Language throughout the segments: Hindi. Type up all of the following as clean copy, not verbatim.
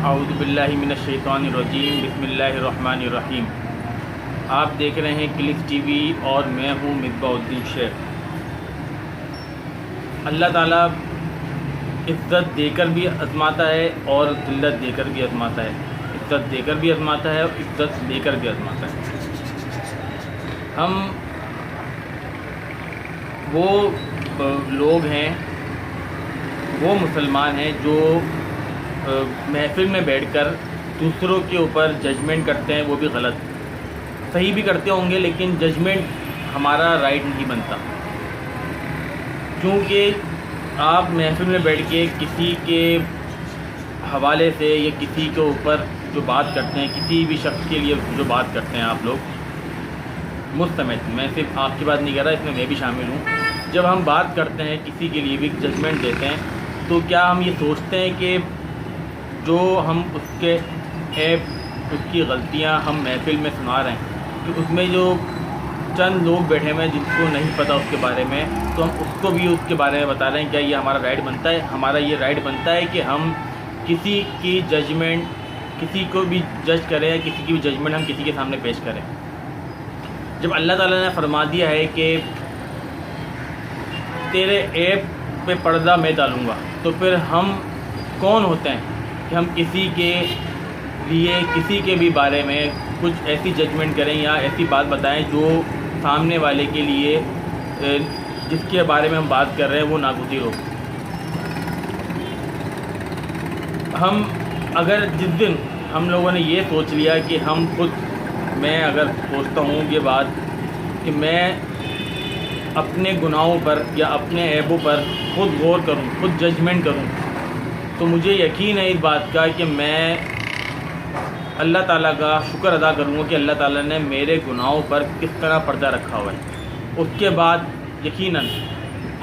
औज़ु बिल्लाहि मिनश शैतानिर रजीम बिस्मिल्लाहिर्रहमानिर्रहीम। आप देख रहे हैं क्लिक टीवी और मैं हूँ मिसबाउद्दीन शेख। अल्लाह ताला इज़्ज़त देकर भी आज़माता है और ज़िल्लत देकर भी आज़माता है। इज़्ज़त देकर भी आज़माता है और इज़्ज़त लेकर भी आज़माता है। हम वो लोग हैं, वो मुसलमान हैं जो महफिल में बैठकर दूसरों के ऊपर जजमेंट करते हैं, वो भी गलत। सही भी करते होंगे लेकिन जजमेंट हमारा राइट नहीं बनता, क्योंकि आप महफिल में बैठ के किसी के हवाले से या किसी के ऊपर जो बात करते हैं, किसी भी शख्स के लिए जो बात करते हैं आप लोग मुझ समेत, मैं सिर्फ आपकी बात नहीं कर रहा, इसमें मैं भी शामिल हूँ। जब हम बात करते हैं किसी के लिए भी जजमेंट देते हैं, तो क्या हम ये सोचते हैं कि जो हम उसके ऐप, उसकी गलतियाँ हम महफिल में सुना रहे हैं, कि उसमें जो चंद लोग बैठे हुए हैं जिनको नहीं पता उसके बारे में, तो हम उसको भी उसके बारे में बता रहे हैं। क्या ये हमारा राइट बनता है? हमारा ये राइट बनता है कि हम किसी की जजमेंट, किसी को भी जज करें या किसी की भी जजमेंट हम किसी के सामने पेश करें? जब अल्लाह ताला ने फरमा दिया है कि तेरे ऐप पे पर्दा मैं डालूँगा, तो फिर हम कौन होते हैं कि हम किसी के लिए, किसी के भी बारे में कुछ ऐसी जजमेंट करें या ऐसी बात बताएं जो सामने वाले के लिए, जिसके बारे में हम बात कर रहे हैं, वो नागुज़ीर हो। हम अगर जिस दिन हम लोगों ने ये सोच लिया कि हम खुद, मैं अगर सोचता हूँ ये बात कि मैं अपने गुनाहों पर या अपने ऐबों पर खुद गौर करूँ, खुद जजमेंट करूँ, तो मुझे यकीन है इस बात का कि मैं अल्लाह ताला का शुक्र अदा करूँगा कि अल्लाह ताला ने मेरे गुनाहों पर किस तरह पर्दा रखा हुआ है। उसके बाद यकीनन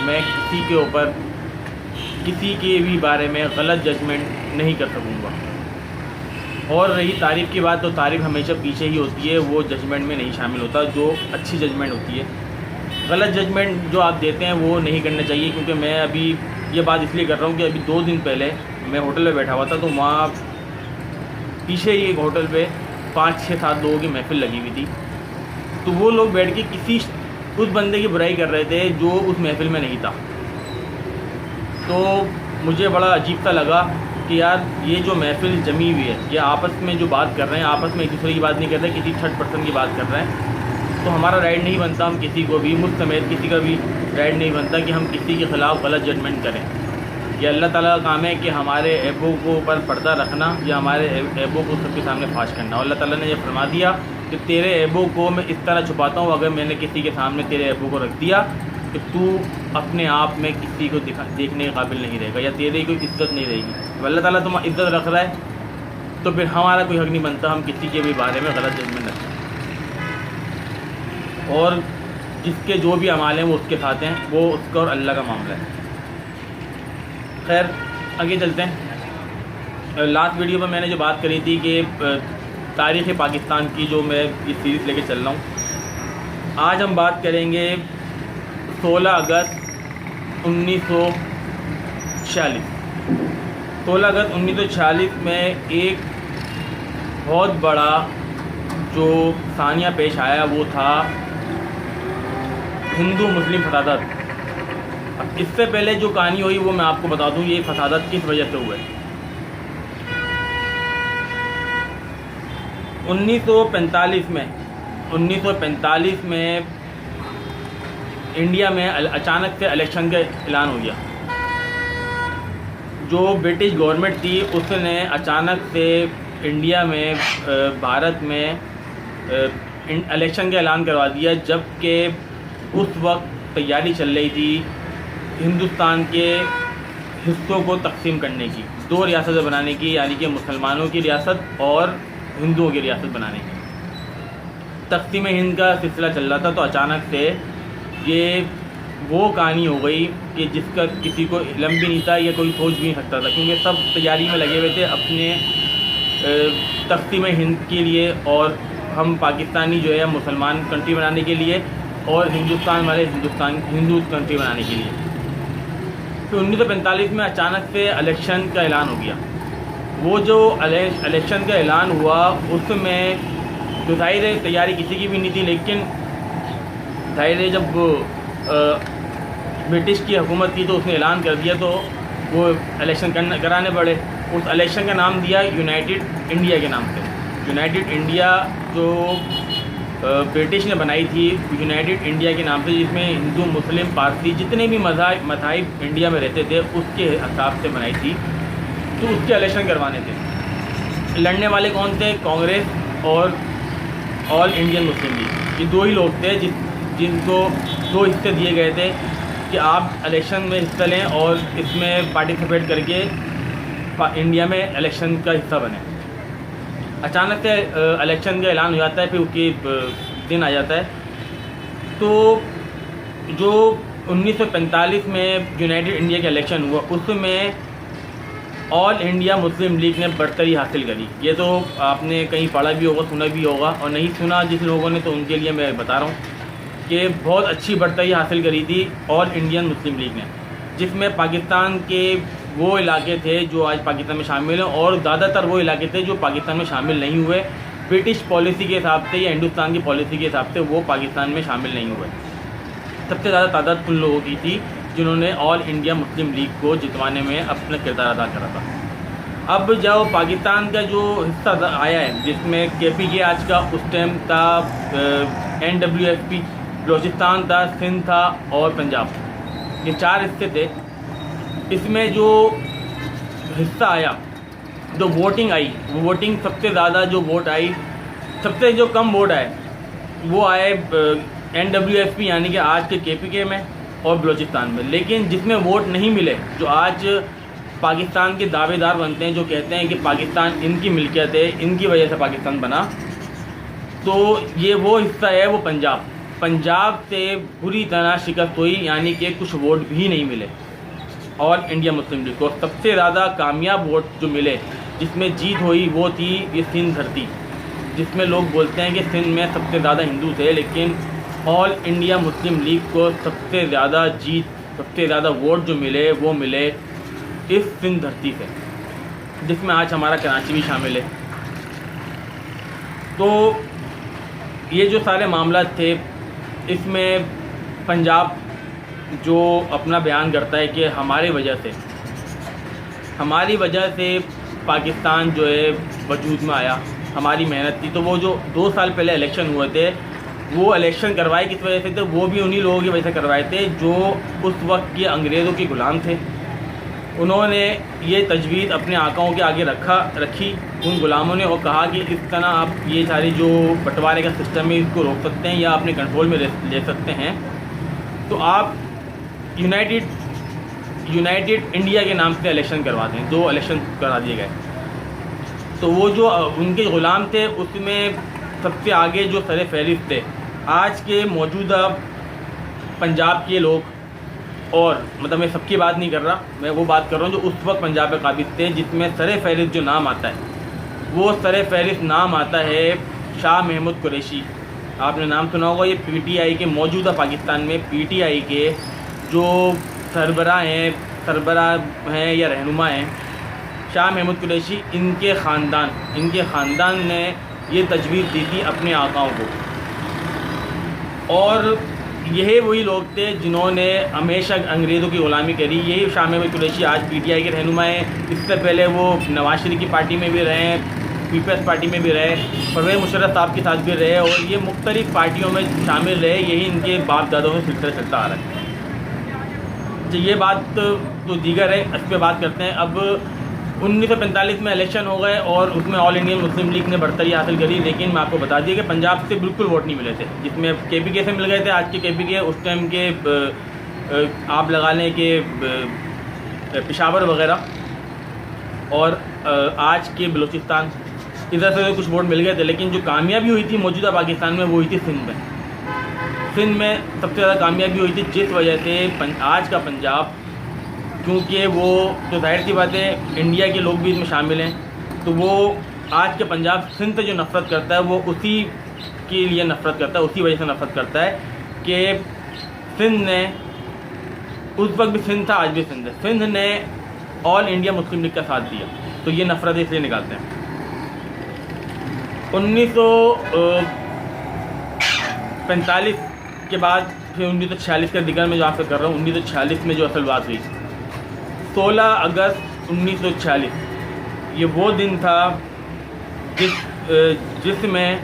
मैं किसी के ऊपर, किसी के भी बारे में गलत जजमेंट नहीं कर सकूँगा। और रही तारीफ़ की बात, तो तारीफ़ हमेशा पीछे ही होती है, वो जजमेंट में नहीं शामिल होता जो अच्छी जजमेंट होती है। गलत जजमेंट जो आप देते हैं वो नहीं करना चाहिए, क्योंकि मैं अभी ये बात इसलिए कर रहा हूँ कि अभी 2 दिन पहले मैं होटल में बैठा हुआ था, तो वहाँ पीछे ही एक होटल पे 5, 6, 7 लोगों की महफिल लगी हुई थी। तो वो लोग बैठ के किसी उस बंदे की बुराई कर रहे थे जो उस महफिल में नहीं था। तो मुझे बड़ा अजीब सा लगा कि यार ये जो महफिल जमी हुई है, ये आपस में जो बात कर रहे हैं, आपस में एक दूसरे की बात नहीं कर रहे, किसी थर्ड पर्सन की बात कर रहे हैं। तो हमारा राइट नहीं बनता, हम किसी को भी, मुझ समेत किसी का भी राइट नहीं बनता कि हम किसी के ख़िलाफ़ गलत जजमेंट करें। ये अल्लाह ताला का काम है कि हमारे ऐबों को ऊपर पर्दा रखना या हमारे ऐबों को सबके सामने फाश करना। और अल्लाह ताला ने ये फरमा दिया कि तेरे ऐबों को मैं इस तरह छुपाता हूँ, अगर मैंने किसी के सामने तेरे ऐबों को रख दिया कि तू अपने आप में किसी को देखने के काबिल नहीं रहेगा या तेरी कोई इज़्ज़त नहीं रहेगी। अल्लाह ताला तुम्हारी इज़्ज़त रख रहा है, तो फिर हमारा कोई हक़ नहीं बनता हम किसी के भी बारे में गलत जजमेंट रखें। और जिसके जो भी अमाल हैं वो उसके साथ हैं, वो उसका और अल्लाह का मामला है। खैर आगे चलते हैं। लास्ट वीडियो में मैंने जो बात करी थी कि तारीख़ पाकिस्तान की जो मैं ये सीरीज़ लेके चल रहा हूँ, आज हम बात करेंगे 16 अगस्त 1946। 16 अगस्त 1946 में एक बहुत बड़ा जो सानिया पेश आया वो था हिंदू मुस्लिम फसादात। अब इससे पहले जो कहानी हुई वो मैं आपको बता दूं, ये फसादात किस वजह से हुए। 1945 में इंडिया में अचानक से इलेक्शन का ऐलान हो गया। जो ब्रिटिश गवर्नमेंट थी उसने अचानक से इंडिया में, भारत में इलेक्शन का ऐलान करवा दिया, जबकि उस वक्त तैयारी चल रही थी हिंदुस्तान के हिस्सों को तकसीम करने की, 2 रियासतें बनाने की, यानी कि मुसलमानों की रियासत और हिंदुओं की रियासत बनाने की। तकसीम हिंद का सिलसिला चल रहा था, तो अचानक से ये वो कहानी हो गई कि जिसका किसी को इल्म भी नहीं था या कोई सोच भी नहीं सकता था, क्योंकि सब तैयारी में लगे हुए थे अपने तकसीम हिंद के लिए, और हम पाकिस्तानी जो है मुसलमान कंट्री बनाने के लिए, और हिंदुस्तान वाले हिंदू कंट्री बनाने के लिए। तो 1945 में अचानक से इलेक्शन का ऐलान हो गया। वो जो इलेक्शन का ऐलान हुआ उसमें तो जाहिर है तैयारी किसी की भी नहीं थी, लेकिन जाहिर है जब ब्रिटिश की हुकूमत थी तो उसने ऐलान कर दिया तो वो इलेक्शन कराने पड़े। उस इलेक्शन का नाम दिया यूनाइटेड इंडिया के नाम से। यूनाइटेड इंडिया जो ब्रिटिश ने बनाई थी यूनाइटेड इंडिया के नाम से, जिसमें हिंदू मुस्लिम पारसी जितने भी मज़ाहिब इंडिया में रहते थे उसके हिसाब से बनाई थी। तो उसके इलेक्शन करवाने थे। लड़ने वाले कौन थे? कांग्रेस और ऑल इंडियन मुस्लिम लीग, ये दो ही लोग थे जिनको दो हिस्से दिए गए थे कि आप इलेक्शन में हिस्सा लें और इसमें पार्टिसिपेट करके इंडिया में इलेक्शन का हिस्सा बने। अचानक से इलेक्शन का ऐलान हो जाता है, फिर उसके दिन आ जाता है। तो जो 1945 में यूनाइटेड इंडिया का इलेक्शन हुआ उसमें ऑल इंडिया मुस्लिम लीग ने बढ़तरी हासिल करी। ये तो आपने कहीं पढ़ा भी होगा, सुना भी होगा, और नहीं सुना जिस लोगों ने तो उनके लिए मैं बता रहा हूँ कि बहुत अच्छी बढ़तरी हासिल करी थी ऑल इंडियन मुस्लिम लीग ने, जिसमें पाकिस्तान के वो इलाके थे जो आज पाकिस्तान में शामिल हैं और ज़्यादातर वो इलाके थे जो पाकिस्तान में शामिल नहीं हुए। ब्रिटिश पॉलिसी के हिसाब से या हिंदुस्तान की पॉलिसी के हिसाब से वो पाकिस्तान में शामिल नहीं हुए। सबसे ज़्यादा तादाद उन लोगों की थी जिन्होंने ऑल इंडिया मुस्लिम लीग को जितवाने में अपना किरदार अदा करा था। अब जब पाकिस्तान का जो हिस्सा आया है जिसमें KPK आज का उस टाइम था, NWFP बलोचिस्तान था, सिंध था और पंजाब, ये 4 हिस्से थे। इसमें जो हिस्सा आया, जो वोटिंग आई, वो वोटिंग सबसे ज़्यादा जो वोट आई, सबसे जो कम वोट आए वो आए NWFP यानी कि आज के KPK में और बलूचिस्तान में। लेकिन जिसमें वोट नहीं मिले, जो आज पाकिस्तान के दावेदार बनते हैं, जो कहते हैं कि पाकिस्तान इनकी मिल्कियत है, इनकी वजह से पाकिस्तान बना, तो ये वो हिस्सा है, वो पंजाब से बुरी तरह शिकस्त हुई, यानी कि कुछ वोट भी नहीं मिले ऑल इंडिया मुस्लिम लीग को। सबसे ज़्यादा कामयाब वोट जो मिले, जिसमें जीत हुई, वो थी ये सिंध धरती, जिसमें लोग बोलते हैं कि सिंध में सबसे ज़्यादा हिंदू थे, लेकिन ऑल इंडिया मुस्लिम लीग को सबसे ज़्यादा जीत, सबसे ज़्यादा वोट जो मिले वो मिले इस सिंध धरती से, जिसमें आज हमारा कराची भी शामिल है। तो ये जो सारे मामला थे, इसमें पंजाब जो अपना बयान करता है कि हमारी वजह से पाकिस्तान जो है वजूद में आया, हमारी मेहनत थी। तो वो जो 2 साल पहले इलेक्शन हुए थे, वो इलेक्शन करवाए किस वजह से थे? वो भी उन्हीं लोगों की वजह से करवाए थे जो उस वक्त के अंग्रेज़ों के ग़ुलाम थे। उन्होंने ये तजवीज़ अपने आकाओं के आगे रखी उन ग़ुलामों ने, और कहा कि इस तरह आप ये सारी जो बंटवारे का सिस्टम है इसको रोक सकते हैं या अपने कंट्रोल में ले सकते हैं। तो आप यूनाइटेड इंडिया के नाम से इलेक्शन करवा दें। 2 इलेक्शन करा दिए गए। तो वो जो उनके ग़ुलाम थे उसमें सबसे आगे जो सर फहरिस्त थे आज के मौजूदा पंजाब के लोग, और मतलब मैं सबकी बात नहीं कर रहा, मैं वो बात कर रहा हूँ जो उस वक्त पंजाब में काबिज थे, जिसमें सर फहरिस्त जो नाम आता है वो सर फहरिस्त नाम आता है शाह महमूद कुरैशी। आपने नाम सुना होगा। ये PTI के मौजूदा पाकिस्तान में PTI के जो सरबराह हैं या रहनुमा हैं, शाह महमूद कुरैशी, इनके ख़ानदान ने ये तजवीज़ दी थी अपने आकाओं को। और यही वही लोग थे जिन्होंने हमेशा अंग्रेज़ों की ग़ुलामी करी। यही शाह महमूद कुरैशी आज PTI के रहनुमा हैं। इससे पहले वो नवाज शरीफ की पार्टी में भी रहे, पीपल्स पार्टी में भी रहे, परवेज़ मुशर्रफ साहब के साथ भी रहे, और ये मुख्तलिफ़ पार्टियों में शामिल रहे। यही इनके बाप दादों में सिलसिला चलता आ रहा है। तो ये बात तो दीगर है, इस पर बात करते हैं। अब 1945 में इलेक्शन हो गए और उसमें ऑल इंडियन मुस्लिम लीग ने बढ़तरी हासिल करी, लेकिन मैं आपको बता दिया कि पंजाब से बिल्कुल वोट नहीं मिले थे, जिसमें KPK से मिल गए थे। आज के KPK उस टाइम के आप लगा लें कि पेशावर वगैरह, और आज के बलूचिस्तान, इधर से कुछ वोट मिल गए थे। लेकिन जो कामयाबी हुई थी मौजूदा पाकिस्तान में वो हुई थी सिंध में सबसे ज़्यादा कामयाबी हुई थी, जिस वजह से आज का पंजाब, क्योंकि वो तो जाहिर सी बात है इंडिया के लोग भी इसमें शामिल हैं, तो वो आज के पंजाब सिंध से जो नफ़रत करता है वो उसी के लिए नफ़रत करता है, उसी वजह से नफ़रत करता है कि सिंध ने, उस वक्त भी सिंध था, आज भी सिंध है, सिंध ने ऑल इंडिया मुस्लिम लीग का साथ दिया। तो तो ये नफ़रत इसलिए निकालते हैं। 1945 के बाद फिर 1946 का जिक्र मैं जो आपसे कर रहा हूँ, 1946 में जो असल बात हुई, 16 अगस्त 1946 ये वो दिन था जिसमें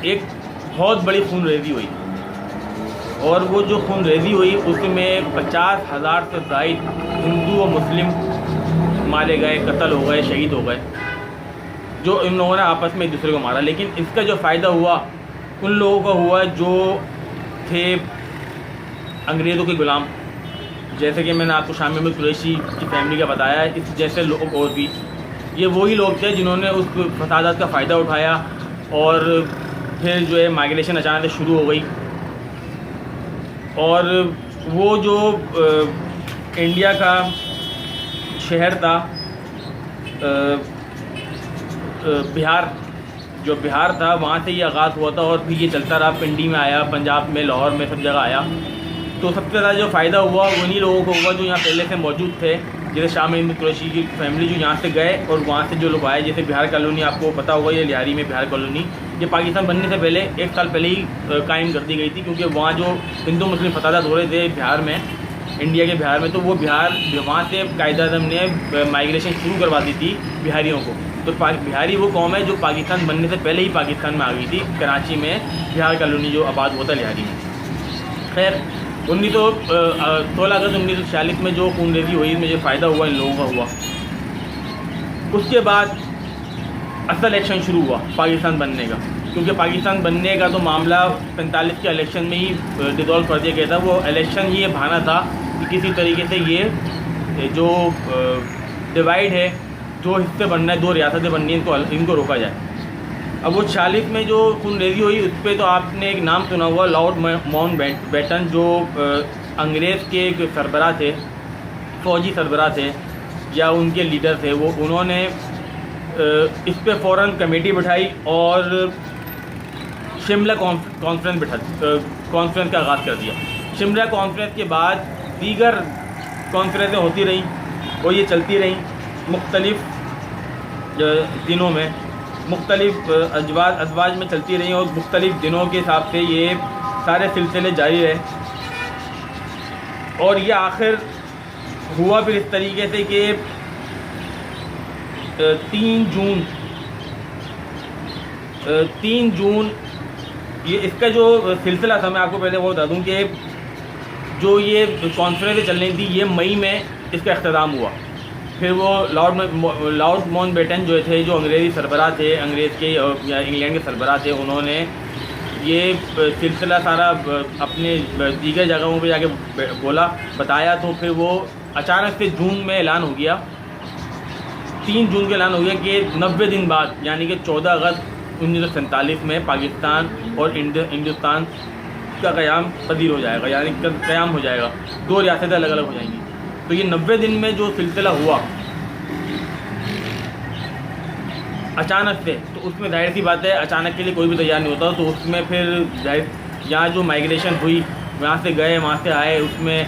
एक बहुत बड़ी खूनरेज़ी हुई, और वो जो खूनरेज़ी हुई उसमें 50,000 से ज़ायद हिंदू और मुस्लिम मारे गए, कत्ल हो गए, शहीद हो गए, जो इन लोगों ने आपस में एक दूसरे को मारा। लेकिन इसका जो फ़ायदा हुआ उन लोगों को हुआ जो थे अंग्रेज़ों के ग़ुलाम, जैसे कि मैंने आपको शामिर अहमद कुरैशी की फैमिली का बताया। इस जैसे लोग और भी, ये वही लोग थे जिन्होंने उस फसादात का फ़ायदा उठाया, और फिर जो है माइग्रेशन अचानक से शुरू हो गई, और वो जो इंडिया का शहर था बिहार, जो बिहार था वहाँ से ये आगाज़ हुआ था, और फिर ये चलता रहा, पिंडी में आया, पंजाब में, लाहौर में, सब जगह आया। तो सबसे ज़्यादा जो फ़ायदा हुआ उन्हीं लोगों को हुआ जो यहाँ पहले से मौजूद थे, जैसे शामिर अहमद कुरैशी की फैमिली जो यहाँ से गए और वहाँ से जो लोग आए, जैसे बिहार कॉलोनी आपको पता होगा, ये लिहारी में बिहार कॉलोनी, ये पाकिस्तान बनने से पहले 1 साल पहले ही कायम कर दी गई थी, क्योंकि वहाँ जो हिंदू मुस्लिम फसादात हो रहे थे बिहार में, इंडिया के बिहार में, तो वो वहाँ से कायदे-आज़म ने माइग्रेशन शुरू करवा दी थी बिहारियों को। तो बिहारी वो कौम है जो पाकिस्तान बनने से पहले ही पाकिस्तान में आ गई थी, कराची में बिहार कॉलोनी जो आबाद हुआ था लिहारी में। खैर 16 अगस्त 1946 में जो खूनरेज़ी हुई, इसमें जो फ़ायदा हुआ इन लोगों का हुआ। उसके बाद असल एक्शन शुरू हुआ पाकिस्तान बनने का, क्योंकि पाकिस्तान बनने का तो मामला 45 के इलेक्शन में ही डिसॉल्व कर दिया गया था। वो इलेक्शन ही ये बहाना था कि किसी तरीके से ये जो डिवाइड है, जो हिस्से बनना है, 2 रियासतें बननी है, इनको रोका जाए। अब वो 46 में जो खूनरेज़ी हुई उस पर तो आपने एक नाम सुना हुआ, लॉर्ड माउंटबेटन, जो अंग्रेज़ के एक सरबराह थे, फ़ौजी सरबराह थे या उनके लीडर थे, वो उन्होंने इस पे फ़ौरन कमेटी बिठाई और शिमला कॉन्फ्रेंस का आगाज़ कर दिया। शिमला कॉन्फ्रेंस के बाद दीगर कॉन्फ्रेंसें होती रहीं और ये चलती रहीं मुख्तलिफ़ दिनों में, मुख्तलिफ़ अजवाज में चलती रहीं, और मुख्तलिफ़ दिनों के हिसाब से ये सारे सिलसिले जारी रहे। और ये आखिर हुआ फिर इस तरीके से कि 3 जून ये इसका जो सिलसिला था, मैं आपको पहले वो बता दूं कि जो ये कॉन्फ्रेंस चल रही थी, ये मई में इसका अख्ताम हुआ। फिर वो लॉर्ड माउंटबेटन जो थे, जो अंग्रेज़ी सरबराह थे, अंग्रेज़ के या इंग्लैंड के सरबराह थे, उन्होंने ये सिलसिला सारा अपने दीगर जगहों पे जाके बताया। तो फिर वो अचानक से जून में ऐलान हो गया, 3 जून का ऐलान हो गया कि 90 दिन बाद, यानी कि 14 अगस्त 1947 में पाकिस्तान और हिंदुस्तान का क़याम पजीर हो जाएगा, यानी क़याम हो जाएगा, 2 रियासतें अलग अलग हो जाएंगी। तो ये 90 दिन में जो सिलसिला हुआ अचानक से, तो उसमें जाहिर सी बात है अचानक के लिए कोई भी तैयार नहीं होता। तो उसमें फिर यहाँ जो माइग्रेशन हुई, वहाँ से गए, वहाँ से आए, उसमें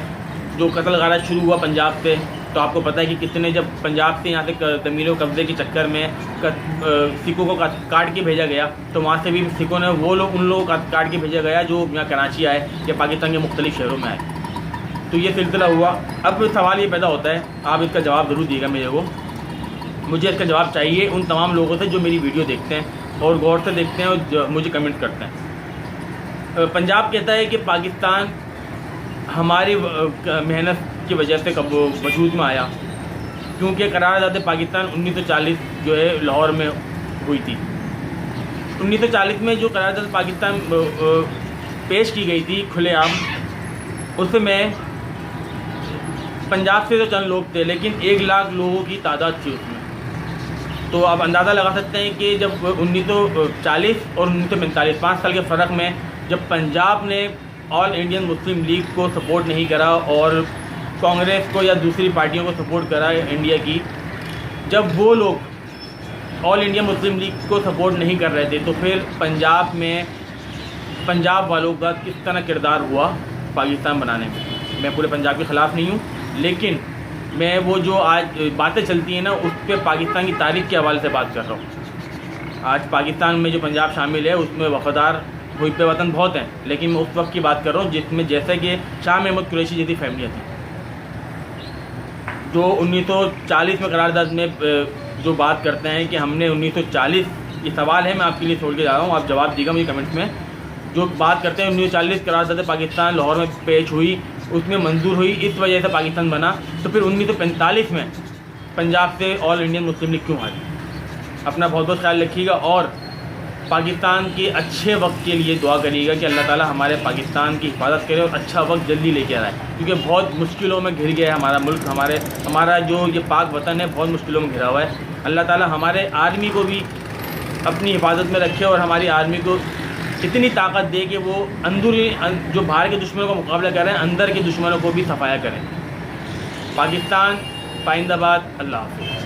जो कत्ल गारत शुरू हुआ पंजाब से, तो आपको पता है कि कितने, जब पंजाब से यहाँ से तमीर कब्ज़े के चक्कर में सिखों को काट के भेजा गया, तो वहाँ से भी सिखों ने उन लोगों को काट के भेजा गया जो यहाँ कराची आए या पाकिस्तान के मुख्तलिफ़ शहरों में आए। तो ये सिलसिला हुआ। अब सवाल ये पैदा होता है, आप इसका जवाब ज़रूर दिएगा मेरे को, मुझे इसका जवाब चाहिए उन तमाम लोगों से जो मेरी वीडियो देखते हैं और गौर से देखते हैं और मुझे कमेंट करते हैं। पंजाब कहता है कि पाकिस्तान हमारी मेहनत की वजह से कब वजूद में आया, क्योंकि करारदाद पाकिस्तान 1940 जो है लाहौर में हुई थी। 1940 में जो करारदाद पाकिस्तान पेश की गई थी खुलेआम, उसमें पंजाब से तो चंद लोग थे, लेकिन 1 लाख लोगों की तादाद थी उसमें। तो आप अंदाज़ा लगा सकते हैं कि जब 1940 और 1945 5 साल के फ़र्क में जब पंजाब ने ऑल इंडियन मुस्लिम लीग को सपोर्ट नहीं करा और कांग्रेस को या दूसरी पार्टियों को सपोर्ट करा इंडिया की, जब वो लोग ऑल इंडिया मुस्लिम लीग को सपोर्ट नहीं कर रहे थे, तो फिर पंजाब में पंजाब वालों का किस तरह किरदार हुआ पाकिस्तान बनाने में। मैं पूरे पंजाब के ख़िलाफ़ नहीं हूँ, लेकिन मैं वो जो आज बातें चलती हैं ना, उस पर पाकिस्तान की तारीख के हवाले से बात कर रहा हूँ। आज पाकिस्तान में जो पंजाब शामिल है उसमें वफ़ादार मुहिब वतन बहुत हैं, लेकिन मैं उस वक्त की बात कर रहा हूँ जिसमें जैसे कि शाह महमूद कुरैशी जैसी फैमिलियाँ थी, जो 1940 में करारदाद में जो बात करते हैं कि हमने 1940, ये सवाल है मैं आपके लिए छोड़ के जा रहा हूँ, आप जवाब दीजिएगा मुझे कमेंट्स में। जो बात करते हैं 1940 करारदाद पाकिस्तान लाहौर में पेश हुई, उसमें मंजूर हुई, इस वजह से पाकिस्तान बना, तो फिर 1945 में पंजाब से ऑल इंडियन मुस्लिम लीग क्यों आ गई? अपना बहुत बहुत ख्याल रखिएगा और पाकिस्तान के अच्छे वक्त के लिए दुआ करिएगा कि अल्लाह ताला हमारे पाकिस्तान की हिफाजत करे और अच्छा वक्त जल्दी लेके आए, क्योंकि बहुत मुश्किलों में घिर गया है हमारा मुल्क, हमारा जो ये पाक वतन है बहुत मुश्किलों में घिरा हुआ है। अल्लाह ताला हमारे आर्मी को भी अपनी हिफाजत में रखे और हमारी आर्मी को इतनी ताकत दे कि वो अंदरूनी जो बाहर के दुश्मनों का मुकाबला कर रहे हैं, अंदर के दुश्मनों को भी सफाया करें। पाकिस्तान पाइंदाबाद। अल्लाह हाफ़िज़।